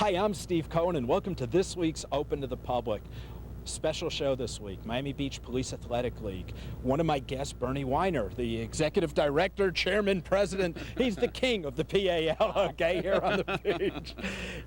Hi, I'm Steve Cohen, and welcome to this week's Open to the Public. Special show this week, Miami Beach Police Athletic League. One of my guests, Bernie Weiner, the executive director, chairman, president. He's the king of the PAL, okay, here on the beach.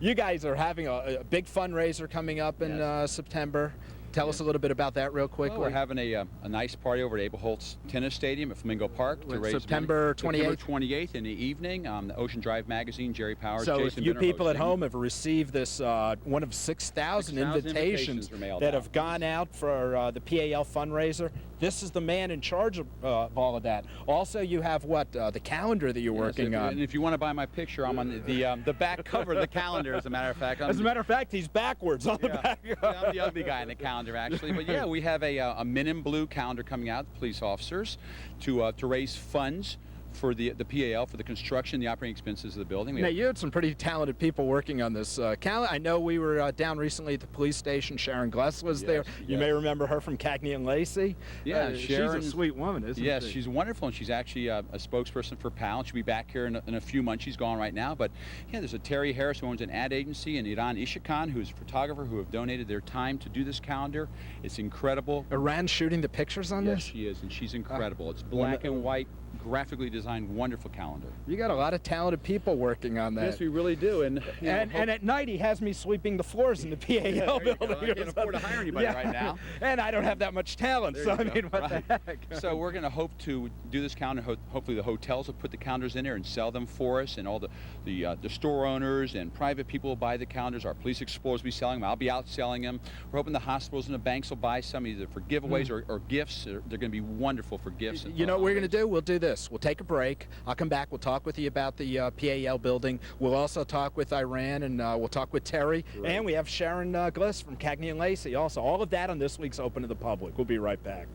You guys are having a big fundraiser coming up in September. Tell us a little bit about that real quickly. Well, we're having a nice party over at Abel Holtz Tennis Stadium at Flamingo Park to raise September 28th? September 28th in the evening. The Ocean Drive magazine, Jerry Powers, so Jason if you Benner people hosting. at home have received this, one of 6,000 invitations that have gone out for the PAL fundraiser, this is the man in charge of all of that. Also, you have what, the calendar that you're working on. And if you want to buy my picture, I'm on the back cover of the calendar, as a matter of fact. As a matter of fact, he's backwards on the back. I'm the ugly guy in the calendar, actually. But yeah, we have a Men in Blue calendar coming out, police officers, to raise funds for the PAL, for the construction, the operating expenses of the building. Now, you had some pretty talented people working on this calendar. I know we were down recently at the police station. Sharon Gless was there. You may remember her from Cagney and Lacey. Yeah, she's a sweet woman, isn't she? Yes, she's wonderful, and she's actually a spokesperson for PAL. She'll be back here in a few months. She's gone right now. But yeah, there's a Terry Harris who owns an ad agency, and Iran Ishakan, who's a photographer, who have donated their time to do this calendar. It's incredible. Iran's shooting the pictures on this? Yes, she is, and she's incredible. It's black and white, graphically designed, wonderful calendar. You got a lot of talented people working on that. Yes, we really do. And at night he has me sweeping the floors in the PAL building. I can't afford to hire anybody right now. And I don't have that much talent, so I mean, what the heck? So we're going to hope to do this calendar. Hopefully the hotels will put the calendars in there and sell them for us, and all the store owners and private people will buy the calendars. Our police explorers will be selling them. I'll be out selling them. We're hoping the hospitals and the banks will buy some, either for giveaways or gifts. They're going to be wonderful for gifts. You know what we're going to do? We'll do this. We'll take a break. I'll come back. We'll talk with you about the PAL building. We'll also talk with Iran, and we'll talk with Terry. Right. And we have Sharon Gless from Cagney and Lacey also. All of that on this week's Open to the Public. We'll be right back.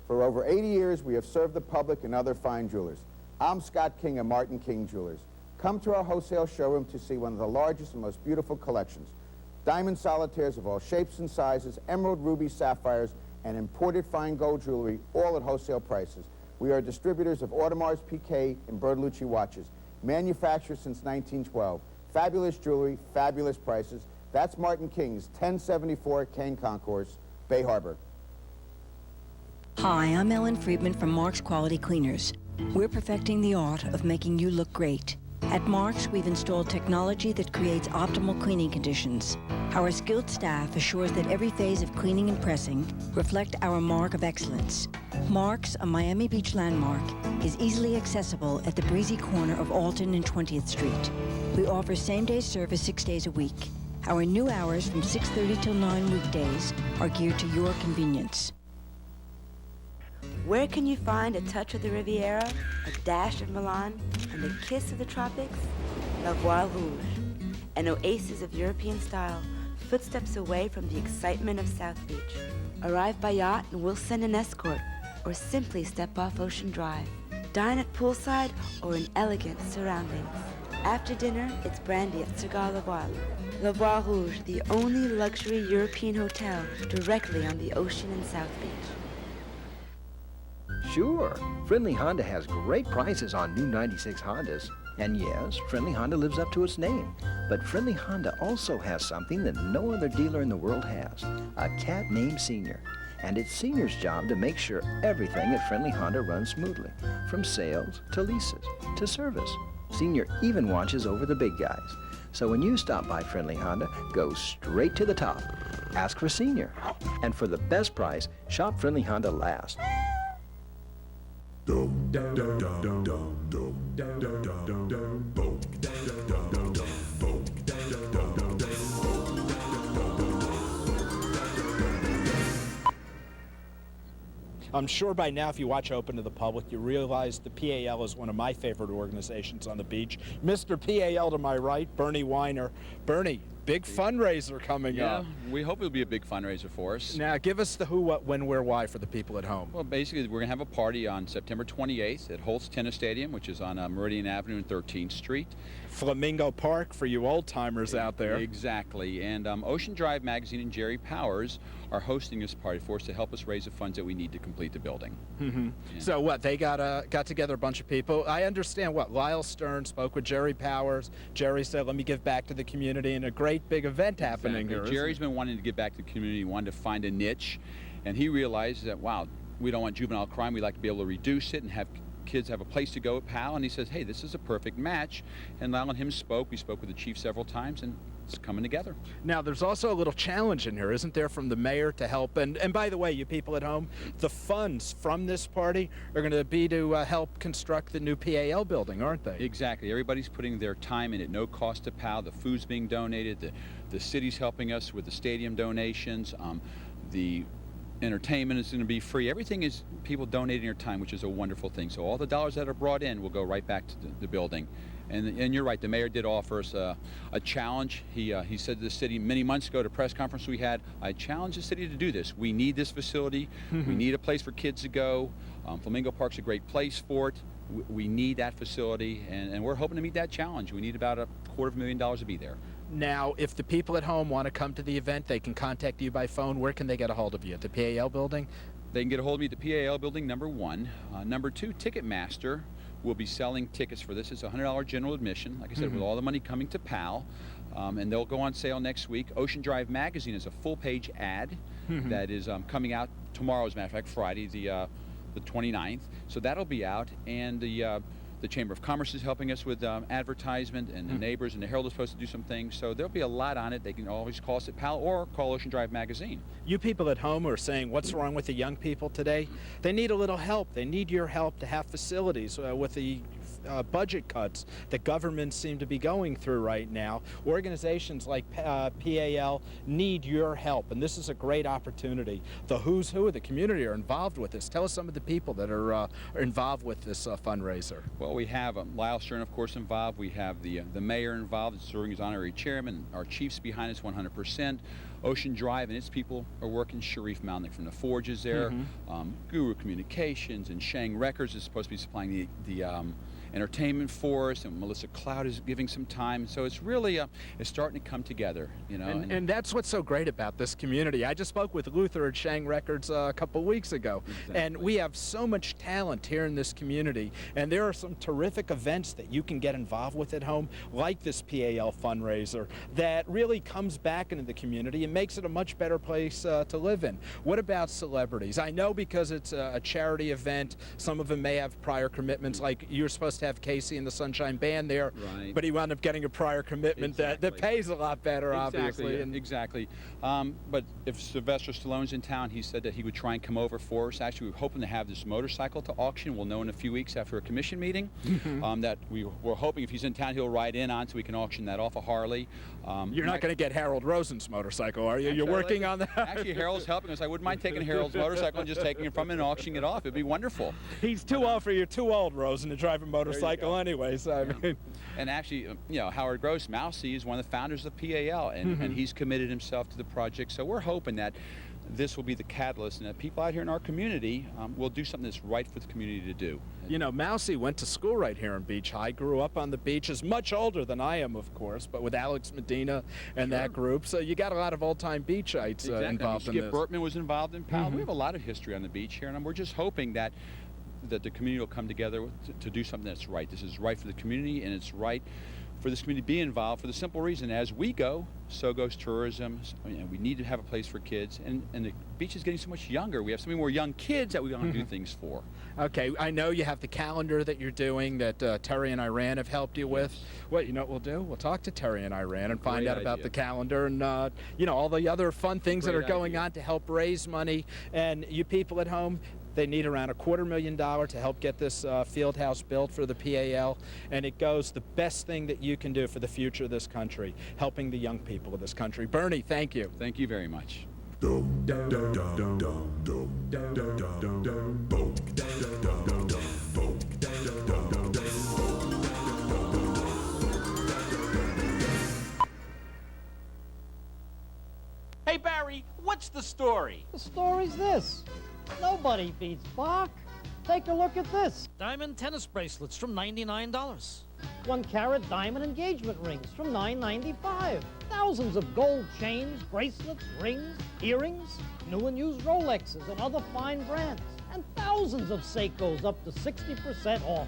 For over 80 years, we have served the public and other fine jewelers. I'm Scott King of Martin King Jewelers. Come to our wholesale showroom to see one of the largest and most beautiful collections. Diamond solitaires of all shapes and sizes, emerald, rubies, sapphires, and imported fine gold jewelry, all at wholesale prices. We are distributors of Audemars Piguet and Bertolucci watches, manufactured since 1912. Fabulous jewelry, fabulous prices. That's Martin King's, 1074 Kane Concourse, Bay Harbor. Hi, I'm Ellen Friedman from Mark's Quality Cleaners. We're perfecting the art of making you look great. At Mark's, we've installed technology that creates optimal cleaning conditions. Our skilled staff assures that every phase of cleaning and pressing reflect our mark of excellence. Mark's, a Miami Beach landmark, is easily accessible at the breezy corner of Alton and 20th Street. We offer same-day service 6 days a week. Our new hours from 6:30 till 9 weekdays are geared to your convenience. Where can you find a touch of the Riviera, a dash of Milan, and the kiss of the tropics? La Voile Rouge, an oasis of European style, footsteps away from the excitement of South Beach. Arrive by yacht and we'll send an escort, or simply step off Ocean Drive. Dine at poolside or in elegant surroundings. After dinner, it's brandy at Cigar La Voile. La Voile Rouge, the only luxury European hotel directly on the ocean in South Beach. Sure, Friendly Honda has great prices on new 96 Hondas. And yes, Friendly Honda lives up to its name. But Friendly Honda also has something that no other dealer in the world has, a cat named Senior. And it's Senior's job to make sure everything at Friendly Honda runs smoothly, from sales to leases to service. Senior even watches over the big guys. So when you stop by Friendly Honda, go straight to the top. Ask for Senior. And for the best price, shop Friendly Honda last. I'm sure by now, if you watch Open to the Public, you realize the PAL is one of my favorite organizations on the beach. Mr. PAL to my right, Bernie Weiner. Bernie, big fundraiser coming Yeah, up. we hope it'll be a big fundraiser for us. Now, give us the who, what, when, where, why for the people at home. Well, basically, we're going to have a party on September 28th at Holtz Tennis Stadium, which is on Meridian Avenue and 13th Street. Flamingo Park for you old-timers out there. Exactly. And Ocean Drive Magazine and Jerry Powers are hosting this party for us to help us raise the funds that we need to complete the building. So what, they got together a bunch of people. I understand what, Lyle Stern spoke with Jerry Powers. Jerry said, let me give back to the community, and a great big event happening here. isn't Jerry's it? been wanting to give back to the community, he wanted to find a niche, and he realized that, wow, we don't want juvenile crime, we like to be able to reduce it and have kids have a place to go at PAL, and he says, hey, this is a perfect match. And Lyle and him spoke. We spoke with the chief several times, and it's coming together. Now, there's also a little challenge in here, isn't there, from the mayor to help? And by the way, you people at home, the funds from this party are going to be to help construct the new PAL building, aren't they? Exactly. Everybody's putting their time in at no cost to PAL. The food's being donated. The city's helping us with the stadium donations. The entertainment is going to be free. Everything is people donating their time, which is a wonderful thing. So all the dollars that are brought in will go right back to the building. And you're right, the mayor did offer us a challenge. He said to the city many months ago at a press conference we had, I challenged the city to do this. We need this facility. We need a place for kids to go. Flamingo Park's a great place for it. We need that facility, and we're hoping to meet that challenge. We need about $250,000 to be there. Now, if the people at home want to come to the event, they can contact you by phone. Where can they get a hold of you? At the PAL building? They can get a hold of me at the PAL building, number one. Number two, Ticketmaster will be selling tickets for this. It's a $100 general admission, like I said, with all the money coming to PAL. And they'll go on sale next week. Ocean Drive Magazine is a full-page ad that is coming out tomorrow, as a matter of fact, Friday, the 29th. So that'll be out. And the Chamber of Commerce is helping us with advertisement, and the neighbors, and the Herald is supposed to do some things. So there'll be a lot on it. They can always call us at PAL or call Ocean Drive Magazine. You people at home are saying, what's wrong with the young people today? They need a little help. They need your help to have facilities with the budget cuts that governments seem to be going through right now. Organizations like PAL need your help, and this is a great opportunity. The who's who of the community are involved with this. Tell us some of the people that are involved with this fundraiser. Well, we have Lyle Stern, of course, involved. We have the mayor involved, serving as honorary chairman. Our chief's behind us 100%. Ocean Drive and its people are working. Sharif Malnick from the Forge is there. Guru Communications and Shang Records is supposed to be supplying the entertainment for us, and Melissa Cloud is giving some time. So it's really it's starting to come together, you know. And that's what's so great about this community. I just spoke with Luther at Shang Records a couple weeks ago, and we have so much talent here in this community, and there are some terrific events that you can get involved with at home, like this PAL fundraiser, that really comes back into the community and makes it a much better place to live in. What about celebrities? I know because it's a charity event, some of them may have prior commitments, like you're supposed to have Casey and the Sunshine Band there, Right. but he wound up getting a prior commitment that pays a lot better, obviously. Exactly. But if Sylvester Stallone's in town, he said that he would try and come over for us. Actually, we're hoping to have this motorcycle to auction. We'll know in a few weeks after a commission meeting that we're hoping if he's in town, he'll ride in on so we can auction that off a Harley. You're not going to get Harold Rosen's motorcycle, are you? You're working on that? Actually, Harold's helping us. I wouldn't mind taking Harold's motorcycle and just taking it from him and auctioning it off. It'd be wonderful. He's too old for you. Too old, Rosen, to drive a motorcycle anyway. So I mean, and actually, Howard Gross, Mousy, is one of the founders of PAL, and he's committed himself to the project. So we're hoping that this will be the catalyst, and that people out here in our community will do something that's right for the community to do. You know, Mousy went to school right here in Beach High, grew up on the beach, is much older than I am, of course, but with Alex Medina and that group. So you got a lot of old-time beachites involved in this. Skip Burtman was involved in PAL. We have a lot of history on the beach here, and we're just hoping that the community will come together to do something that's right. This is right for the community, and it's right for this community to be involved for the simple reason, as we go, so goes tourism. We need to have a place for kids, and the beach is getting so much younger. We have so many more young kids that we want to do things for. Okay, I know you have the calendar that you're doing that Terry and Iran have helped you with. Well, you know what we'll do? We'll talk to Terry and Iran and find out about the calendar and, all the other fun things that are going on to help raise money. And you people at home, they need around $250,000 to help get this field house built for the PAL, and it goes the best thing that you can do for the future of this country, helping the young people of this country. Bernie, thank you. Thank you very much. Terry, what's the story? The story's this. Nobody beats Bach. Take a look at this. Diamond tennis bracelets from $99. 1 carat diamond engagement rings from $9.95. Thousands of gold chains, bracelets, rings, earrings, new and used Rolexes and other fine brands. And thousands of Seikos up to 60% off.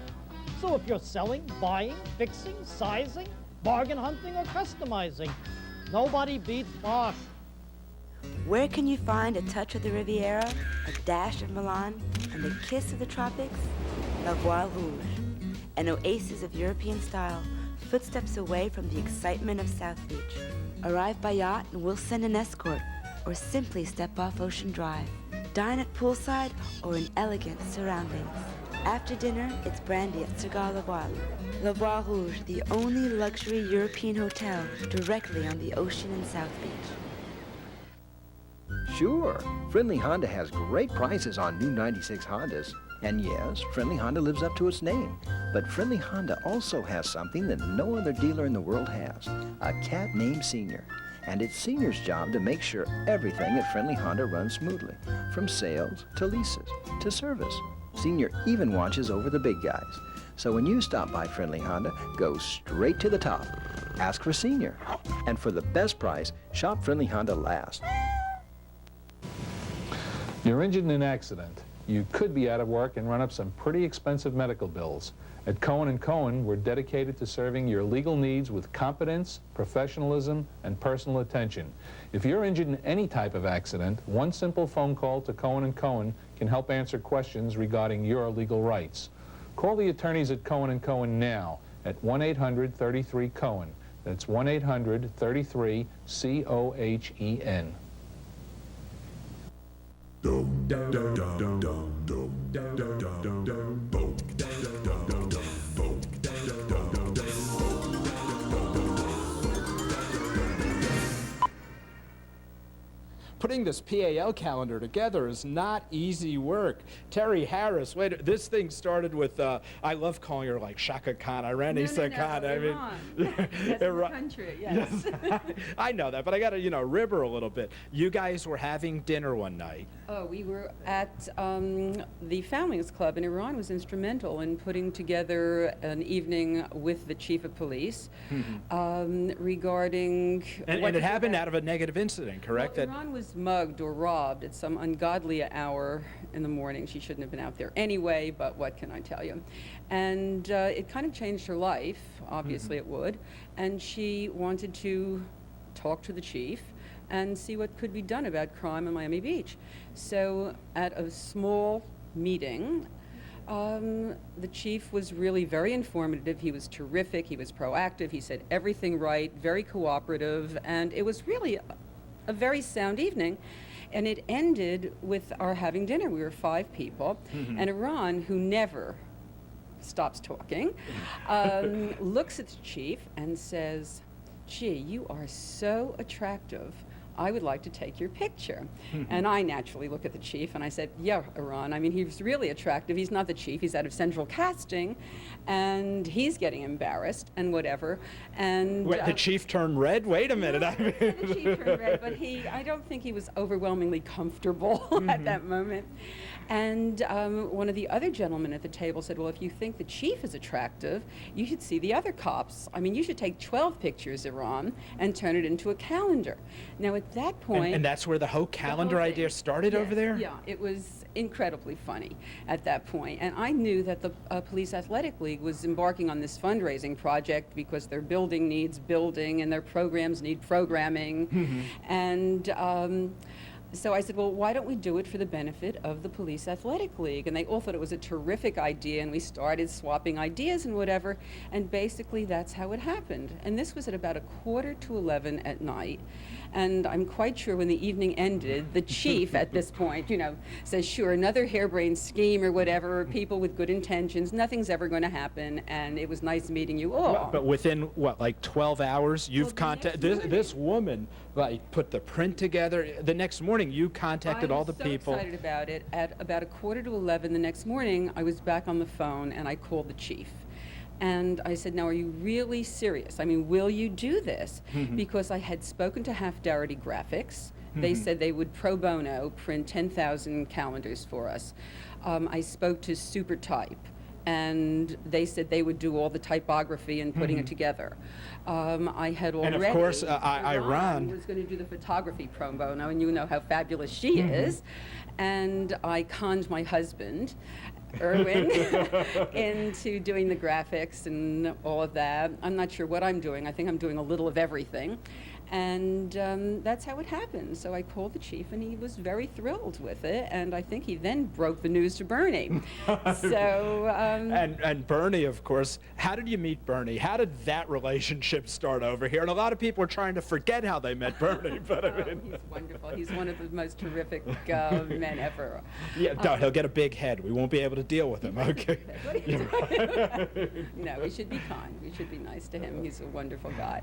So if you're selling, buying, fixing, sizing, bargain hunting, or customizing, nobody beats Bach. Where can you find a touch of the Riviera, a dash of Milan, and the kiss of the tropics? La Voile Rouge, an oasis of European style, footsteps away from the excitement of South Beach. Arrive by yacht and we'll send an escort, or simply step off Ocean Drive. Dine at poolside or in elegant surroundings. After dinner, it's brandy at Cigar La Voile. La Voile Rouge, the only luxury European hotel directly on the ocean in South Beach. Sure, Friendly Honda has great prices on new 96 Hondas. And yes, Friendly Honda lives up to its name. But Friendly Honda also has something that no other dealer in the world has. A cat named Senior. And it's Senior's job to make sure everything at Friendly Honda runs smoothly. From sales, to leases, to service. Senior even watches over the big guys. So when you stop by Friendly Honda, go straight to the top. Ask for Senior. And for the best price, shop Friendly Honda last. You're injured in an accident. You could be out of work and run up some pretty expensive medical bills. At Cohen & Cohen, we're dedicated to serving your legal needs with competence, professionalism, and personal attention. If you're injured in any type of accident, one simple phone call to Cohen & Cohen can help answer questions regarding your legal rights. Call the attorneys at Cohen & Cohen now at 1-800-33-COHEN. That's 1-800-33-COHEN. Putting this PAL calendar together is not easy work. Terry Harris, wait, this thing started with, I love calling her like Shaka Khan, Irani Khan. I mean, That's the country, yes. I know that, but I got to, rib her a little bit. You guys were having dinner one night. Oh, we were at the Foundlings Club, and Iran was instrumental in putting together an evening with the chief of police regarding... And it happened out of a negative incident, correct? Well, Iran was mugged or robbed at some ungodly hour in the morning. She shouldn't have been out there anyway, but what can I tell you? And it kind of changed her life, obviously it would, and she wanted to talk to the chief and see what could be done about crime in Miami Beach. So at a small meeting, the chief was really very informative. He was terrific. He was proactive. He said everything right, very cooperative, and it was really a very sound evening. And it ended with our having dinner. We were 5 people, and Iran, who never stops talking, looks at the chief and says, "Gee, you are so attractive. I would like to take your picture." And I naturally look at the chief and I said, "Yeah, Iran, I mean, he's really attractive. He's not the chief. He's out of Central Casting, and he's getting embarrassed and whatever." And Wait, the chief turned red? Wait a minute. No, I didn't say the chief turned red, but I don't think he was overwhelmingly comfortable at that moment. And one of the other gentlemen at the table said, "Well, if you think the chief is attractive, you should see the other cops. I mean, you should take 12 pictures, Iran, and turn it into a calendar." Now, at that point... And that's where the whole calendar idea started over there? Yeah, it was incredibly funny at that point. And I knew that the Police Athletic League was embarking on this fundraising project because their building needs building and their programs need programming. And so I said, well, why don't we do it for the benefit of the Police Athletic League? And they all thought it was a terrific idea, and we started swapping ideas and whatever, and basically that's how it happened. And this was at about 11:45 at night. And I'm quite sure when the evening ended, the chief at this point, says, "Sure, another harebrained scheme or whatever, people with good intentions, nothing's ever going to happen, and it was nice meeting you all." But within, what, like 12 hours, you've contacted this woman, like, put the print together. The next morning, you contacted all the people. I was so excited about it. At about 11:45 the next morning, I was back on the phone, and I called the chief. And I said, "Now, are you really serious? I mean, will you do this?" Because I had spoken to Half Darity Graphics, They said they would pro bono print 10,000 calendars for us. I spoke to Supertype, and they said they would do all the typography and putting it together. I had already... And of course, Iran was going to do the photography pro bono, and you know how fabulous she is. And I conned my husband, Erwin, into doing the graphics and all of that. I'm not sure what I'm doing. I think I'm doing a little of everything. And that's how it happened. So I called the chief, and he was very thrilled with it. And I think he then broke the news to Bernie. So and Bernie, of course. How did you meet Bernie? How did that relationship start over here? And a lot of people are trying to forget how they met Bernie, but I mean, he's wonderful. He's one of the most terrific men ever. Yeah, no, he'll get a big head. We won't be able to deal with him. Okay. What are you doing? No, we should be kind. We should be nice to him. He's a wonderful guy.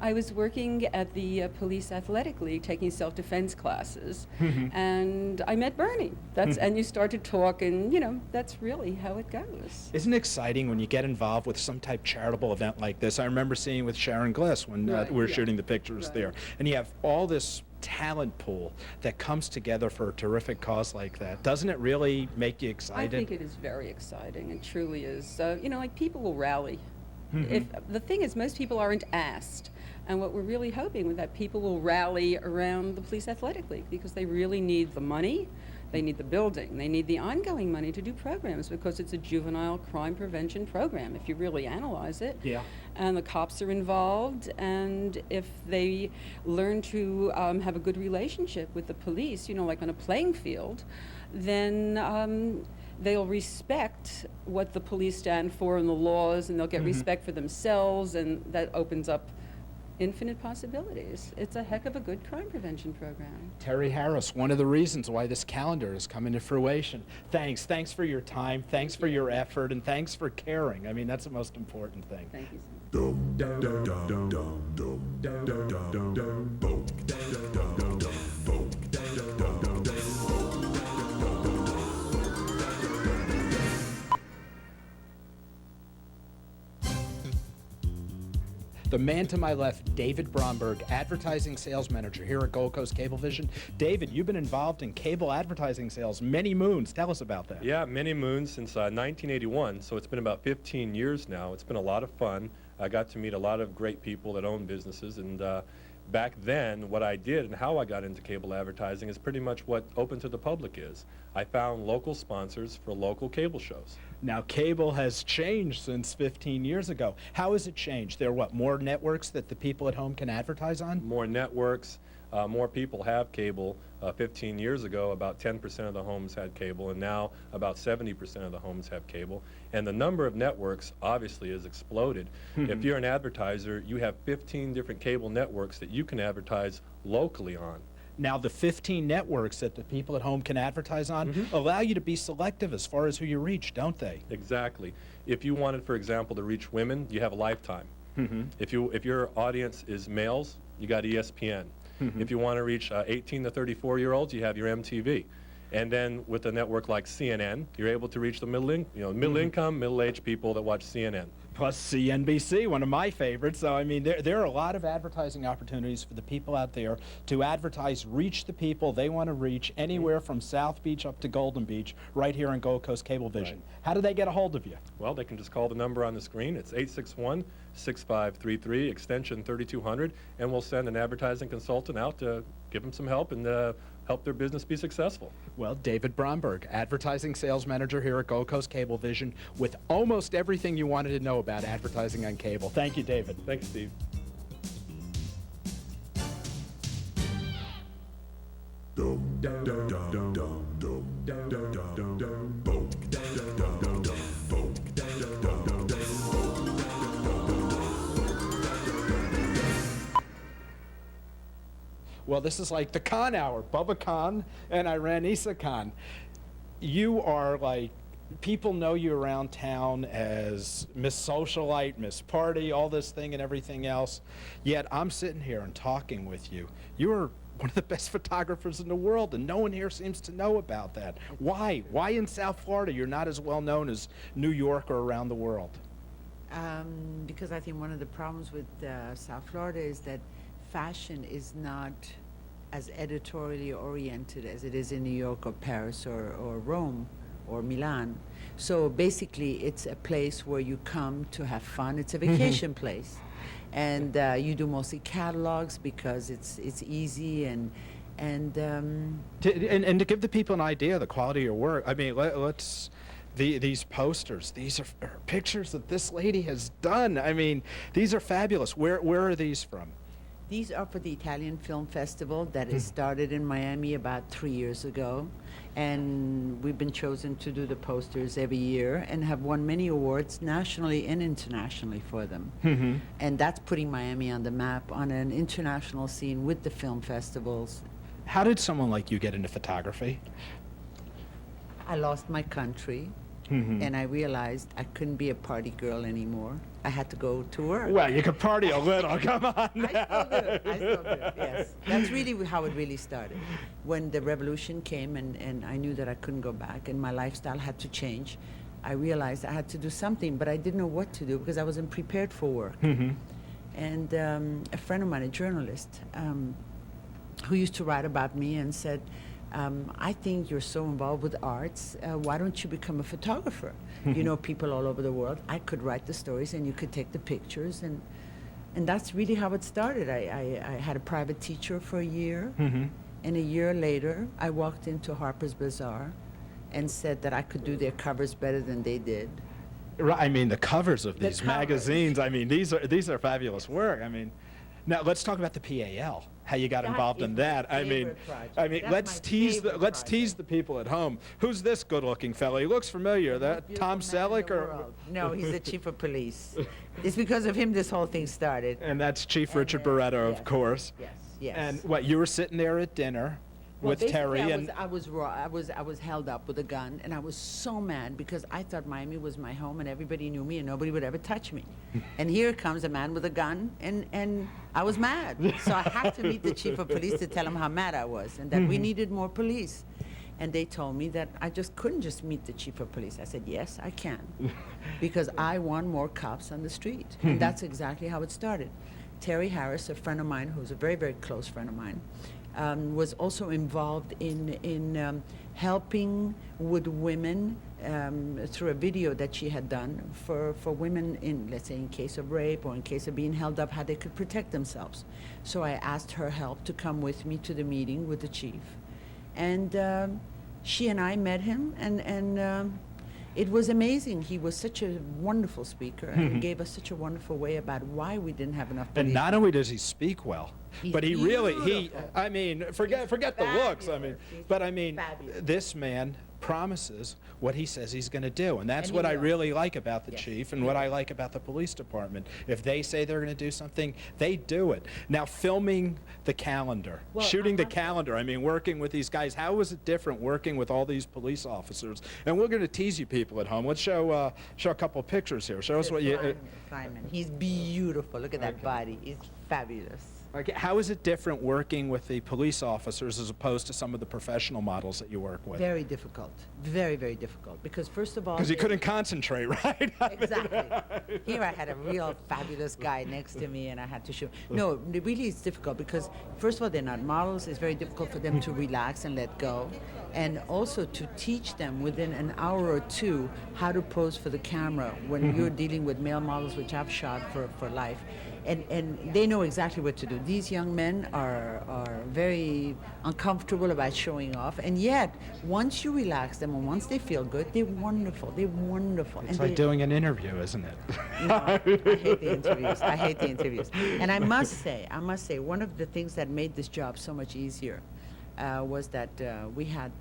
I was working at the Police Athletic League taking self-defense classes, and I met Bernie. And you start to talk, and you know, that's really how it goes. Isn't it exciting when you get involved with some type of charitable event like this? I remember seeing with Sharon Gliss when we were shooting the pictures there, and you have all this talent pool that comes together for a terrific cause like that. Doesn't it really make you excited? I think it is very exciting. It truly is. You know, like people will rally. If the thing is, most people aren't asked. And what we're really hoping is that people will rally around the Police Athletic League, because they really need the money, they need the building, they need the ongoing money to do programs, because it's a juvenile crime prevention program, if you really analyze it. Yeah. And the cops are involved, and if they learn to have a good relationship with the police, you know, like on a playing field, then they'll respect what the police stand for and the laws, and they'll get respect for themselves, and that opens up infinite possibilities. It's a heck of a good crime prevention program. Terry Harris, one of the reasons why this calendar is coming to fruition. Thanks for your time, thanks for your effort, and thanks for caring. I mean, that's the most important thing. Thank you so The man to my left, David Bromberg, advertising sales manager here at Gold Coast Cablevision. David, you've been involved in cable advertising sales many moons. Tell us about that. Yeah, many moons since 1981, so it's been about 15 years now. It's been a lot of fun. I got to meet a lot of great people that own businesses, and back then, what I did and how I got into cable advertising is pretty much what open to the public is. I found local sponsors for local cable shows. Now, cable has changed since 15 years ago. How has it changed? There are, what, more networks that the people at home can advertise on? More networks, more people have cable. 15 years ago, about 10% of the homes had cable, and now about 70% of the homes have cable. And the number of networks obviously has exploded. If you're an advertiser, you have 15 different cable networks that you can advertise locally on. Now, the 15 networks that the people at home can advertise on allow you to be selective as far as who you reach, don't they? Exactly. If you wanted, for example, to reach women, you have a Lifetime. If your audience is males, you got ESPN. If you want to reach 18 to 34-year-olds, you have your MTV. And then with a network like CNN, you're able to reach the middle-income, middle-aged people that watch CNN. Plus CNBC, one of my favorites. So, I mean, there are a lot of advertising opportunities for the people out there to advertise, reach the people they want to reach anywhere from South Beach up to Golden Beach, right here on Gold Coast Cablevision. Right. How do they get a hold of you? Well, they can just call the number on the screen. It's 861-6533, extension 3200, and we'll send an advertising consultant out to give them some help and help their business be successful. Well, David Bromberg, advertising sales manager here at Gold Coast Cablevision, with almost everything you wanted to know about advertising on cable. Thank you, David. Thanks, Steve. Well, this is like the Khan Hour. Bubba Khan and Iran Issa Khan. You are like, people know you around town as Miss Socialite, Miss Party, all this thing and everything else. Yet I'm sitting here and talking with you. You are one of the best photographers in the world, and no one here seems to know about that. Why? Why in South Florida you're not as well known as New York or around the world? Because I think one of the problems with South Florida is that fashion is not as editorially oriented as it is in New York or Paris or Rome or Milan. So basically, it's a place where you come to have fun. It's a vacation place, and you do mostly catalogs because it's easy and. And to give the people an idea of the quality of your work, I mean, let's these posters. These are pictures that this lady has done. I mean, these are fabulous. Where are these from? These are for the Italian Film Festival that is started in Miami about 3 years ago, and we've been chosen to do the posters every year and have won many awards nationally and internationally for them. And that's putting Miami on the map on an international scene with the film festivals. How did someone like you get into photography? I lost my country, and I realized I couldn't be a party girl anymore. I had to go to work. Well, you could party a little. Come on. I still do, yes. That's really how it really started. When the revolution came and I knew that I couldn't go back and my lifestyle had to change, I realized I had to do something, but I didn't know what to do because I wasn't prepared for work. And a friend of mine, a journalist, who used to write about me and said, I think you're so involved with arts, why don't you become a photographer? You know people all over the world. I could write the stories and you could take the pictures, and that's really how it started. I had a private teacher for a year, and a year later I walked into Harper's Bazaar and said that I could do their covers better than they did. Right, I mean, the covers of these covers. magazines, I mean, these are fabulous work. I mean, now let's talk about the PAL. How you got That involved is in my that? I mean, favorite project. That's let's my tease favorite tease the people at home. Who's this good-looking fellow? He looks familiar. That Beautiful Tom man in Selleck, the or world. No, he's the chief of police. It's because of him this whole thing started. and that's Chief Richard Barretto, of yes, course. Yes, yes. And what, you were sitting there at dinner Well, with Terry, basically, and I was held up with a gun, and I was so mad because I thought Miami was my home, and everybody knew me, and nobody would ever touch me. And here comes a man with a gun, and I was mad. So I had to meet the chief of police to tell him how mad I was, and that we needed more police. And they told me that I just couldn't just meet the chief of police. I said, yes, I can, because I want more cops on the street. And that's exactly how it started. Terry Harris, a friend of mine, who's a very, very close friend of mine, was also involved in helping with women through a video that she had done for women in, let's say, in case of rape or in case of being held up, how they could protect themselves. So I asked her help to come with me to the meeting with the chief. And she and I met him, and it was amazing. He was such a wonderful speaker, and he gave us such a wonderful way about why we didn't have enough police. and not only does he speak well, He's but he really, beautiful. I mean, forget the looks. I mean, fabulous. He's but I mean, fabulous. this man promises what he says he's going to do, and that's And he what I will. really like about the Yes, chief, and he what will. I like about the police department. If they say they're going to do something, they do it. Now, filming the calendar, Well, shooting the I must- calendar. I mean, working with these guys. How was it different working with all these police officers? And we're going to tease you people at home. Let's show a couple of pictures here. Show us what you. Simon, he's beautiful. Look at that body. He's fabulous. Okay, how is it different working with the police officers as opposed to some of the professional models that you work with? Very difficult. Very, very difficult. Because first of all, Because you they- couldn't concentrate, right? Exactly. Here I had a real fabulous guy next to me, and I had to show. No, really, it's difficult because first of all, they're not models. It's very difficult for them to relax and let go, and also to teach them within an hour or two how to pose for the camera when you're dealing with male models, which I've shot for life. And they know exactly what to do. These young men are very uncomfortable about showing off, and yet once you relax them and once they feel good, they're wonderful. They're wonderful. It's and like they, doing an interview, isn't it? no, I hate the interviews. I hate the interviews. And I must say, one of the things that made this job so much easier was that we had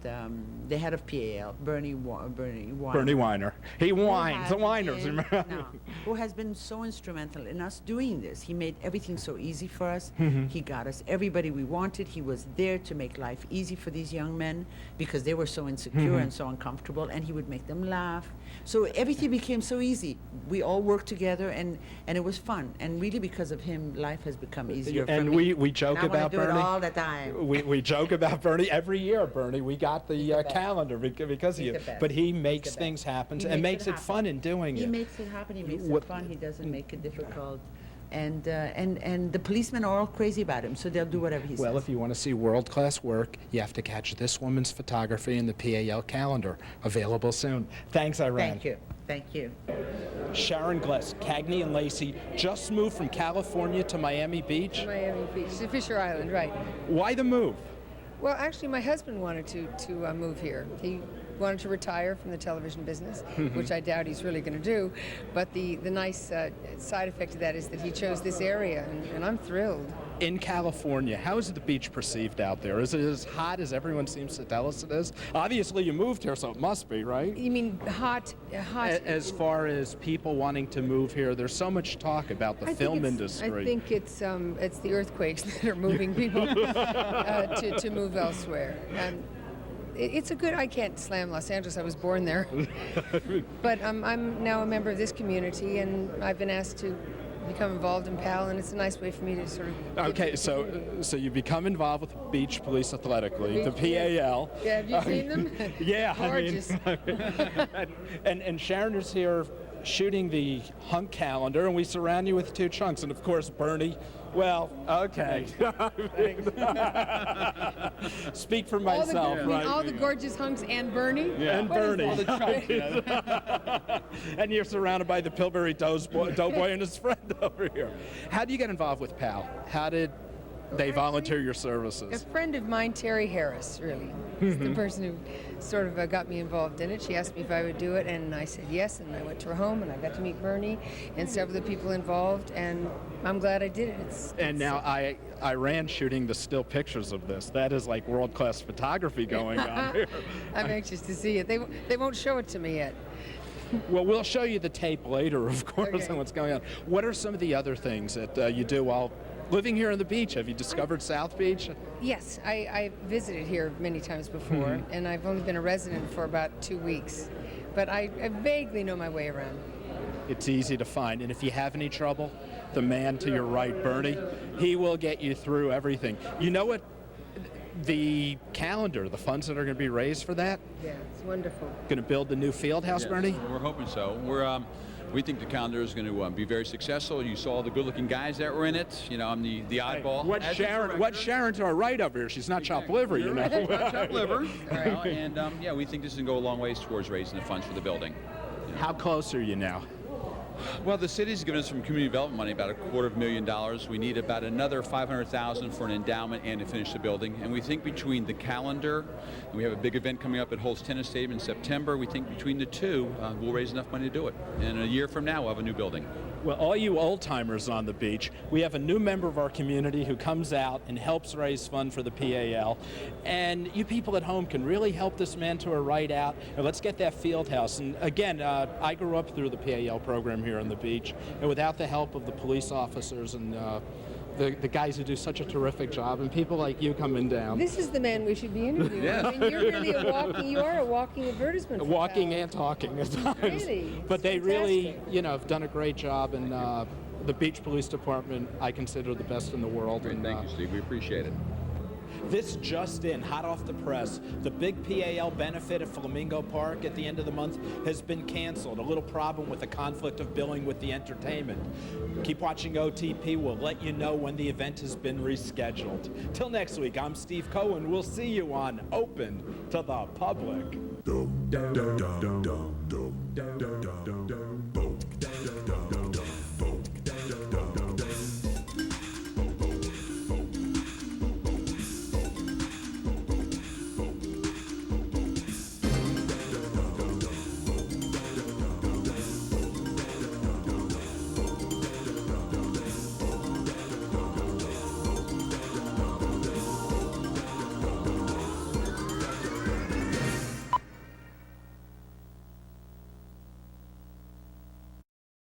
the head of PAL, Bernie Weiner. Bernie Weiner. He who whines. has The whiners. been- no, who has been so instrumental in us doing this. He made everything so easy for us. He got us everybody we wanted. He was there to make life easy for these young men because they were so insecure and so uncomfortable, and he would make them laugh. So everything became so easy. We all worked together, and it was fun. And really, because of him, life has become easier for And me. we joke And I wanna about do Bernie. it all the time. We joke about Bernie every year. Bernie, we got the the best. calendar because of He's you. the best. But he He's makes the things best. happen He and makes makes it it fun in doing He it. makes it happen. He makes What- it fun. He doesn't make it difficult. and the policemen are all crazy about him, so they'll do whatever he Well, says. if you want to see world-class work, you have to catch this woman's photography in the PAL calendar. Available soon. Thanks, Iran. Thank you. Thank you. Sharon Gless, Cagney and Lacey just moved from California to Miami Beach. Miami Beach, to Fisher Island, right. Why the move? Well, actually, my husband wanted to move here. He wanted to retire from the television business, which I doubt he's really going to do. But the nice side effect of that is that he chose this area, and I'm thrilled. In California, how is the beach perceived out there? Is it as hot as everyone seems to tell us it is? Obviously, you moved here, so it must be, right? You mean hot? As far as people wanting to move here, there's so much talk about the film industry. I think it's the earthquakes that are moving people to move elsewhere. It's a good. I can't slam Los Angeles. I was born there, but I'm now a member of this community, and I've been asked to become involved in PAL, and it's a nice way for me to sort of. Okay, so you become involved with the Beach Police Athletic League, the PAL. Yeah, have you seen them? Yeah, Gorgeous. I mean, and Sharon is here shooting the hunk calendar, and we surround you with two chunks, and of course Bernie. Well, okay. Speak for myself, right? All the gorgeous hunks and Bernie? Yeah. And What is Bernie. that? And you're surrounded by the Pillsbury Doughboy and his friend over here. How do you get involved with PAL? How did they volunteer your A services? friend of mine, Terry Harris, really, is the person who sort of got me involved in it. She asked me if I would do it, and I said yes, and I went to her home, and I got to meet Bernie and several of the people involved, and I'm glad I did it. And now I ran shooting the still pictures of this. That is like world-class photography going on here. I'm anxious to see it. They won't show it to me yet. Well, we'll show you the tape later, of course, Okay. on what's going on. What are some of the other things that you do while living here on the beach? Have you discovered South Beach? Yes, I visited here many times before, and I've only been a resident for about 2 weeks, but I vaguely know my way around. It's easy to find, and if you have any trouble, the man to your right, Bernie, he will get you through everything. You know what? The calendar, the funds that are going to be raised for that, Yeah, it's wonderful. going to build the new field house, Yes, Bernie? We're hoping so. We think the calendar is going to be very successful. You saw the good-looking guys that were in it. You know, I'm the oddball. What's Sharon to our right over here? She's not chopped liver, you know. Not chopped liver. You know, and yeah, we think this is going to go a long ways towards raising the funds for the building. How close are you now? Well, the city's given us some community development money, about $250,000. We need about another $500,000 for an endowment and to finish the building. And we think between the calendar, and we have a big event coming up at Holtz Tennis Stadium in September, we think between the two, we'll raise enough money to do it. And a year from now, we'll have a new building. Well, all you old-timers on the beach, we have a new member of our community who comes out and helps raise funds for the PAL. And you people at home can really help this man to a right out. And let's get that field house. And again, I grew up through the PAL program here on the beach. And without the help of the police officers and the guys who do such a terrific job, and people like you coming down. This is the man we should be interviewing. I mean, you're really you are a walking advertisement. for Walking PAL. and talking at times. Really? But It's they really, fantastic. have done a great job, and the Beach Police Department I consider the best in the world. Great, And, thank you, Steve. We appreciate it. This just in, hot off the press, the big PAL benefit at Flamingo Park at the end of the month has been canceled. A little problem with the conflict of billing with the entertainment. Keep watching OTP. We'll let you know when the event has been rescheduled. Till next week, I'm Steve Cohen. We'll see you on Open to the Public. Dum dum dum dum dum dum dum dum dum.